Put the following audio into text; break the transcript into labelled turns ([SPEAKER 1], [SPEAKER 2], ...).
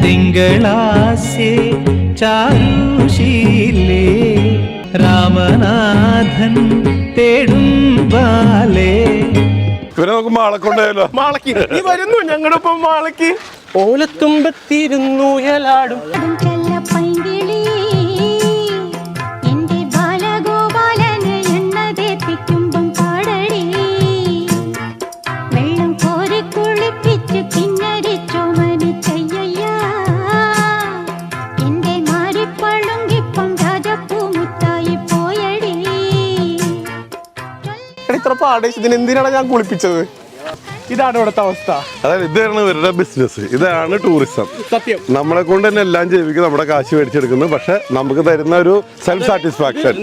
[SPEAKER 1] തിങ്കളാസ്യേ ചാരുശീലേ രാമനാഥൻ തേടും ബാലേ.
[SPEAKER 2] ഇവരെ നമുക്ക് മാളക്കൊണ്ടായാലോ?
[SPEAKER 3] മാളക്ക് നീ വരുന്നു ഞങ്ങളുടെ ഒപ്പം. മാളക്ക് ഓലത്തുമ്പത്തിരുന്നു യലാടും ഇത്ര പാടേ. ഇതിന് എന്തിനാണ് ഞാൻ കുളിപ്പിച്ചത്? ഇതാണ് ഇവിടുത്തെ അവസ്ഥ.
[SPEAKER 2] അതായത് ഇതാണ് ഇവരുടെ ബിസിനസ്, ഇതാണ് ടൂറിസം.
[SPEAKER 3] സത്യം.
[SPEAKER 2] നമ്മളെ കൊണ്ട് തന്നെ എല്ലാം ചെയ്യിപ്പിക്കും, നമ്മുടെ കാശ് മേടിച്ചെടുക്കുന്നു. പക്ഷെ നമുക്ക് തരുന്ന ഒരു സെൽഫ് സാറ്റിസ്ഫാക്ഷൻ.